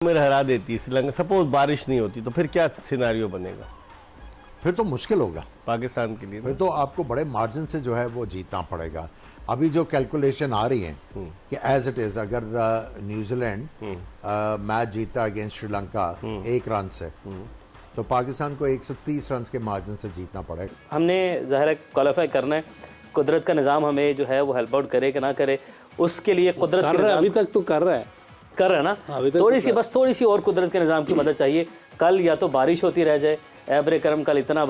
में हरा देती है श्रीलंका, सपोज बारिश नहीं होती तो फिर क्या सिनारियो बनेगा? फिर तो मुश्किल होगा पाकिस्तान के लिए। फिर तो आपको बड़े मार्जिन से जो है वो जीतना पड़ेगा। अभी जो कैलकुलेशन आ रही है कि एज इट इज अगर न्यूजीलैंड मैच जीता अगेंस्ट श्रीलंका 1 रन से, तो पाकिस्तान को 130 रन के मार्जिन से जीतना पड़ेगा। हमने ज़ाहिर है क्वालिफाई करना है, कुदरत का निज़ाम हमें जो है वो हेल्प आउट करे कि ना करे, उसके लिए कुदरत कर रहा है, अभी तक तो कर रहा है ना, थोड़ी सी और कुदरत के निज़ाम की मदद चाहिए। कल या तो बारिश होती रह जाए, एबरे करम कल इतना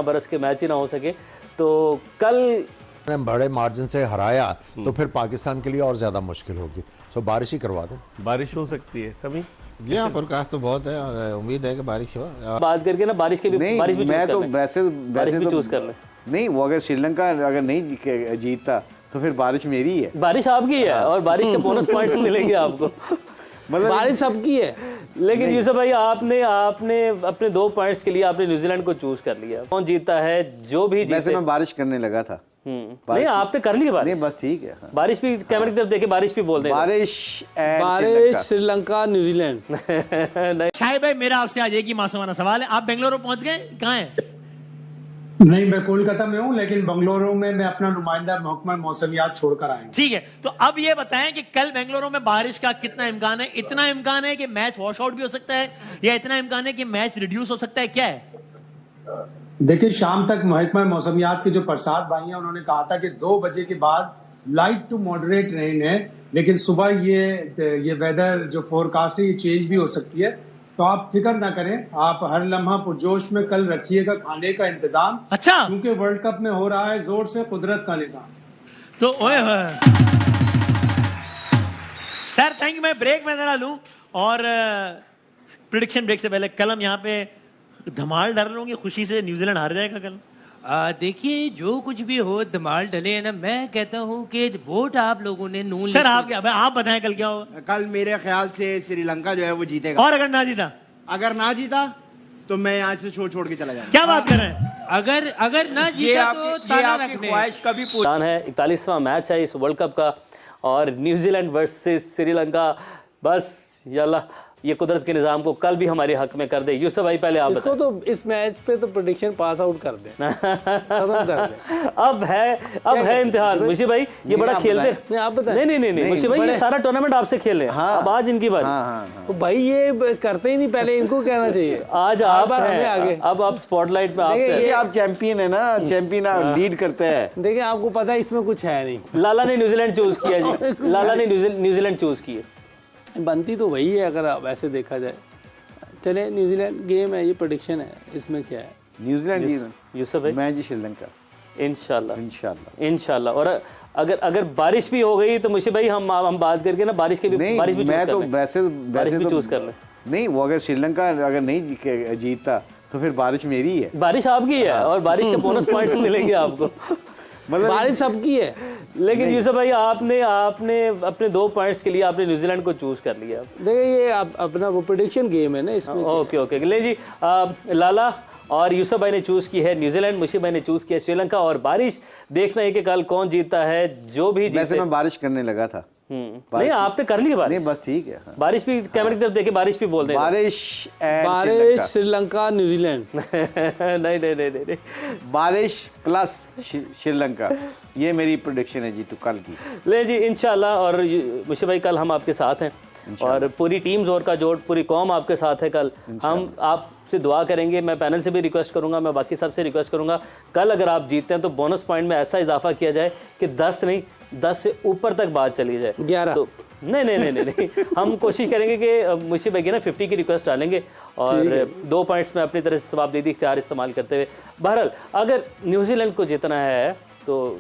बरस के मैच ही ना हो सके, तो कल बड़े मार्जिन से हराया तो फिर पाकिस्तान के लिए और ज्यादा मुश्किल होगी। सो बारिश ही करवा दें। बारिश हो सकती है सभी। जी हाँ, फोरकास्ट तो बहुत है और उम्मीद है कि बारिश हो। बात करके ना बारिश के भी नहीं, बारिश भी मैं तो वैसे तो चूज कर ले। नहीं, वो अगर श्रीलंका अगर नहीं जीतता तो फिर बारिश मेरी ही है। बारिश आपकी है और बारिश के बोनस पॉइंट्स मिलेंगे आपको। मतलब बारिश सबकी है। लेकिन यूसुफ भाई आपने अपने 2 पॉइंट्स के लिए आपने न्यूजीलैंड को चूज कर लिया। कौन जीतता है जो भी जीते। वैसे मैं बारिश करने लगा था। नहीं, आपने कर लिया बारिश। नहीं, बस ठीक है। हाँ। बारिश भी कैमरे की तरफ देखे, बारिश भी बोल दे। बारिश श्रीलंका न्यूजीलैंड। शाहिद भाई, मेरा आपसे आज एक ही मासूमाना सवाल है, आप बेंगलुरु पहुंच गए, कहाँ हैं? नहीं, मैं कोलकाता में हूँ, लेकिन बंगलुरु में मैं अपना नुमाइंदा महकमा मौसमियात छोड़कर आया हूँ। ठीक है, तो अब ये बताएं कि कल बेंगलुरु में बारिश का कितना इम्कान है? इतना इम्कान है कि मैच वॉश आउट भी हो सकता है, या इतना इम्कान है कि मैच रिड्यूस हो सकता है, क्या है? देखिए, शाम तक महकमा मौसमियात के जो प्रसाद भाई हैं उन्होंने कहा था कि 2 बजे के बाद लाइट टू मॉडरेट रेन है, लेकिन सुबह ये वेदर जो फोरकास्ट है ये चेंज भी हो सकती है। तो आप फिक्र ना करें, आप हर लम्हा पुरजोश में कल रखिएगा खाने का इंतजाम। अच्छा, क्योंकि वर्ल्ड कप में हो रहा है जोर से कुदरत का निजाम। तो ओए सर, थैंक यू। मैं ब्रेक में जरा लूं और प्रेडिक्शन ब्रेक से पहले कल हम यहाँ पे धमाल डाल रहे होंगे, खुशी से न्यूजीलैंड हार जाएगा कल। देखिए, जो कुछ भी हो धमाल डले है ना, मैं कहता हूँ कि वोट आप लोगों ने नून। सर आप बताएं कल क्या होगा? कल मेरे ख्याल से श्रीलंका जो है वो जीतेगा। और अगर ना जीता? अगर ना जीता तो मैं यहाँ से छोड़ के चला जाऊंगा। क्या बात कर रहे हैं? अगर ना जीता तो ताला रखने। ख्वाहिश कभी पूरी है। 41वां मैच है इस वर्ल्ड कप का और न्यूजीलैंड वर्सेस श्रीलंका। बस यल्ला, ये कुदरत के निजाम को कल भी हमारे हक में कर दे। यूसुफ भाई पहले आप इसको तो इस मैच पे तो प्रेडिक्शन पास आउट कर दे। खत्म कर दे। अब है इम्तिहान। मुझे भाई ये बड़ा खेलते नहीं, आप बताएं। नहीं मुझे भाई ये सारा टूर्नामेंट आपसे खेल रहे हैं। हाँ, अब आज इनकी बारी। तो भाई ये करते ही नहीं, पहले इनको कहना चाहिए। आज आप आगे। अब आप स्पॉटलाइट में आप चैंपियन है ना, चैंपियन लीड करते हैं। देखिए, आपको पता है इसमें कुछ है नहीं। लाला ने न्यूजीलैंड चूज किया जी। लाला ने न्यूजीलैंड चूज किया। बनती तो वही है अगर वैसे देखा जाए। चले, न्यूजीलैंड गेम है, ये प्रेडिक्शन है, इसमें क्या है? न्यूजीलैंड यूसुफ भाई, मैं जी श्रीलंका इंशाल्लाह। और अगर बारिश भी हो गई तो मुझे भाई हम बात करके ना बारिश भी मैं तो वैसे चूज कर ले। नहीं, वो अगर श्रीलंका अगर नहीं जीतता तो फिर बारिश मेरी ही है। बारिश आपकी है और बारिश के बोनस पॉइंट्स मिलेंगे आपको। मतलब बारिश सबकी है। लेकिन यूसुफ भाई आपने अपने 2 पॉइंट्स के लिए आपने न्यूजीलैंड को चूज कर लिया। देखिए, ये अपना वो प्रेडिक्शन गेम है ना इसमें। ओके ले जी। लाला और यूसुफ भाई ने चूज की है न्यूजीलैंड, मुशी भाई ने चूज किया श्रीलंका। और बारिश देखना है कि कल कौन जीतता है, जो भी जीते। वैसे मैं बारिश करने लगा था। नहीं, आपने कर ली बारिश। नहीं, बस ठीक है। हाँ। बारिश भी कैमरे की तरफ देखे, बारिश भी बोल दे। बारिश श्रीलंका न्यूजीलैंड। नहीं, बारिश प्लस श्रीलंका, ये मेरी प्रेडिक्शन है जी तो कल की। ले जी, इंशाल्लाह। और मुशी भाई कल हम आपके साथ हैं और पूरी टीम जोर का जोड़, पूरी कौम आपके साथ है। कल हम आपसे दुआ करेंगे। मैं पैनल से भी रिक्वेस्ट करूंगा, मैं बाकी सबसे रिक्वेस्ट करूंगा, कल अगर आप जीतते हैं तो बोनस पॉइंट में ऐसा इजाफा किया जाए कि 10 से ऊपर तक बात चली जाए। 11 तो नहीं हम कोशिश करेंगे कि मुशी भाई ना 50 की रिक्वेस्ट डालेंगे और 2 पॉइंट्स में अपनी तरह से सवाब दीदी इख्तियार इस्तेमाल करते हुए। बहरहाल, अगर न्यूजीलैंड को जीतना है तो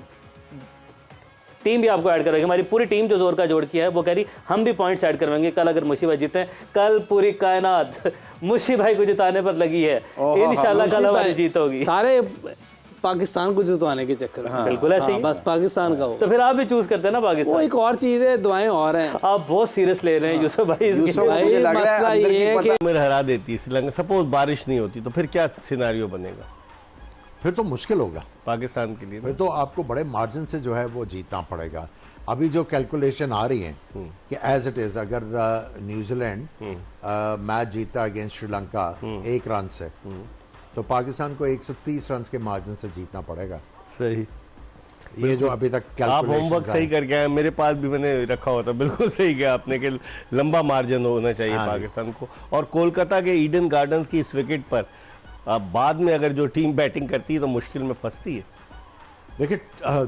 टीम भी आपको ऐड करवाएंगे। हमारी पूरी टीम जो जोर का जोड़ किया है वो कह रही हम भी पॉइंट्स ऐड करवाएंगे कल अगर मुशी भाई जीते हैं। कल पूरी कायनात मुशी भाई को जिताने पर लगी है। इंशाल्लाह कल हमारी जीत होगी। सारे पाकिस्तान को जितवाने के चक्कर में। बिल्कुल ऐसे ही। बस पाकिस्तान का हो तो फिर आप भी चूज करते हैं ना पाकिस्तान। वो एक और चीज है, दुआएं और हैं। आप बहुत सीरियस ले रहे हैं यूसुफ भाई। मसला ये है कि में हरा देती है श्रीलंका, सपोज बारिश नहीं होती तो फिर क्या सिनारियो बनेगा? फिर तो मुश्किल होगा पाकिस्तान के लिए। फिर तो आपको बड़े मार्जिन से जो है वो जीतना पड़ेगा। अभी जो कैलकुलेशन आ रही है कि एज इट इज अगर न्यूजीलैंड मैच जीता अगेंस्ट श्रीलंका 1 रन से, तो पाकिस्तान को 130 रन के मार्जिन से जीतना पड़ेगा। सही, ये जो अभी तक आप होमवर्क कैलकुलेशंस सही करके आए, मेरे पास भी मैंने रखा हुआ था, बिल्कुल सही किया आपने कि लंबा मार्जिन होना चाहिए हाँ जी। पाकिस्तान को। और कोलकाता के ईडन गार्डन्स की इस विकेट पर बाद में अगर जो टीम बैटिंग करती है तो मुश्किल में फंसती है। देखिए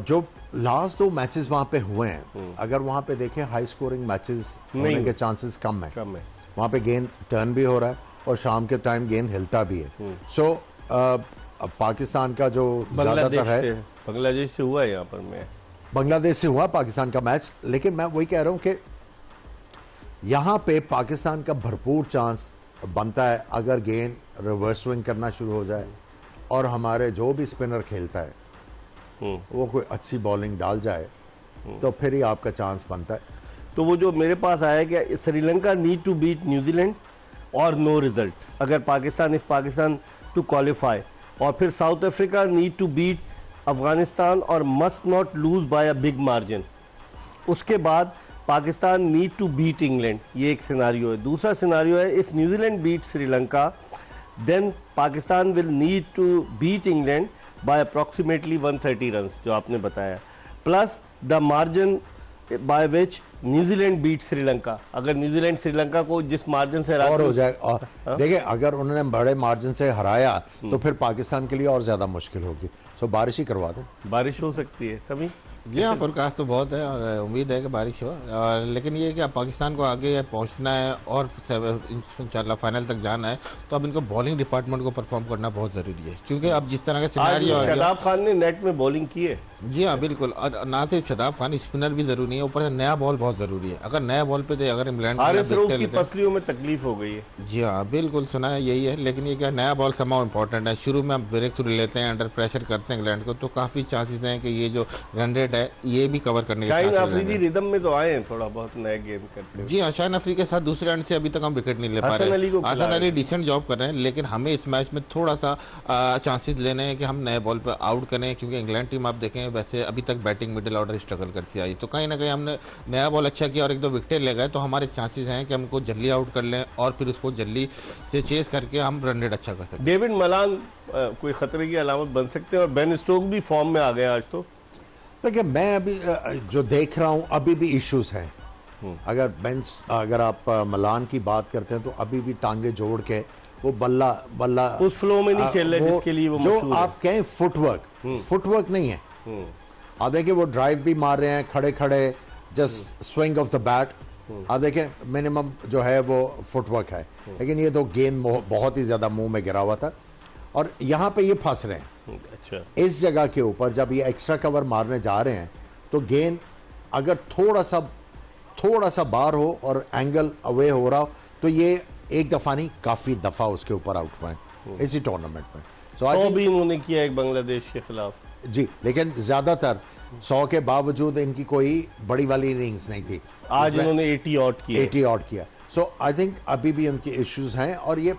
जो लास्ट 2 मैचेस वहां पे हुए हैं, अगर वहां पे देखें हाई स्कोरिंग मैचेस होने के चांसेस कम है। वहां पे गेंद टर्न भी हो रहा है और शाम के टाइम गेंद हिलता भी है। सो पाकिस्तान का जो ज्यादातर है, बांग्लादेश से हुआ है यहाँ पर, मैं बांग्लादेश से हुआ पाकिस्तान का मैच, लेकिन मैं वही कह रहा हूं कि यहां पे पाकिस्तान का भरपूर चांस बनता है अगर गेंद रिवर्स स्विंग करना शुरू हो जाए और हमारे जो भी स्पिनर खेलता है वो कोई अच्छी बॉलिंग डाल जाए, तो फिर ही आपका चांस बनता है। तो वो जो मेरे पास आया कि Sri Lanka need to beat New Zealand और नो रिजल्ट अगर पाकिस्तान टू क्वालिफाई, और फिर South Africa need to beat Afghanistan और must not lose by a big margin. उसके बाद Pakistan need to beat England, ये एक सिनारियो है। दूसरा सिनारियो है if New Zealand beat Sri Lanka then Pakistan will need to beat England by approximately 130 runs, जो आपने बताया, plus the margin by which New Zealand beat Sri Lanka. अगर न्यूजीलैंड श्रीलंका को जिस मार्जिन से और हो जाए, और देखिए अगर उन्होंने बड़े मार्जिन से हराया तो फिर पाकिस्तान के लिए और ज्यादा मुश्किल होगी। सो बारिश ही करवा दें। बारिश हो सकती है सभी। जी हाँ, फोरकास्ट तो बहुत है और उम्मीद है कि बारिश हो, और लेकिन ये कि अब पाकिस्तान को आगे पहुंचना है और इंशाल्लाह फाइनल तक जाना है, तो अब इनको बॉलिंग डिपार्टमेंट को परफॉर्म करना बहुत ज़रूरी है, क्योंकि अब जिस तरह का सिनेरियो है। शदाब खान ने नेट में बॉलिंग की है। जी हाँ बिल्कुल, और ना सिर्फ शदाब खान, स्पिनर भी ज़रूरी है, ऊपर से नया बॉल बहुत ज़रूरी है। अगर नया बॉल पे अगर इंग्लैंड की पसलियों में तकलीफ हो गई है। जी हाँ बिल्कुल, सुना है यही है, लेकिन ये क्या नया बॉल समाव इम्पोर्टेंट है। शुरू में आप ब्रेक थ्रू लेते हैं, अंडर प्रेशर करते हैं इंग्लैंड को, तो काफ़ी चांसेस हैं कि ये जो रन रेट है ये भी कवर करने के शाहीन अफरीदी रिदम में तो आए हैं थोड़ा बहुत नए गेम करते हैं। जी हाँ, शाहीन अफरीदी के साथ दूसरे एंड से अभी तक हम विकेट नहीं ले पा रहे हैं। हसन अली डिसेंट जॉब कर रहे हैं, लेकिन हमें इस मैच में थोड़ा सा चांसेस लेने हैं कि हम नए बॉल पर आउट करें, क्योंकि इंग्लैंड टीम आप देखें वैसे अभी तक बैटिंग मिडिल ऑर्डर स्ट्रगल करती आई, तो कहीं ना कहीं हमने नया बॉल अच्छा किया और 1-2 विकेट ले गए, तो हमारे चांसेस हैं कि हमको जल्दी आउट कर लें और फिर उसको जल्दी से चेस करके हम रन रेट अच्छा कर सकते हैं। डेविड मलान कोई खतरे की अलामत बन सकते हैं, और बेन स्टोक भी फॉर्म में आ गए आज। तो देखिए मैं अभी जो देख रहा हूं अभी भी इश्यूज हैं। अगर आप मलान की बात करते हैं तो अभी भी टांगे जोड़ के वो बल्ला उस फ्लो में नहीं खेल रहे जिसके लिए वो जो आप कहें फुटवर्क नहीं है। आप देखिए वो ड्राइव भी मार रहे हैं खड़े खड़े, just swing of the bat. आप देखें मिनिमम जो है वो फुटवर्क है, लेकिन ये तो गेंद बहुत ही ज्यादा मुंह में गिरा हुआ था, और यहाँ पे ये फंस रहे हैं। अच्छा, इस जगह के ऊपर जब ये एक्स्ट्रा कवर मारने जा रहे हैं तो गेंद अगर थोड़ा सा बाहर हो और एंगल अवे हो रहा हो तो ये एक दफा नहीं काफी दफा उसके ऊपर आउट हुए इसी टूर्नामेंट में। तो भी इन्होंने किया एक बांग्लादेश के खिलाफ जी, लेकिन ज्यादातर 100 के बावजूद इनकी कोई बड़ी वाली इनिंग्स नहीं थी। आज इन्होंने 80 आउट किया। सो आई थिंक अभी भी उनके इश्यूज हैं, और ये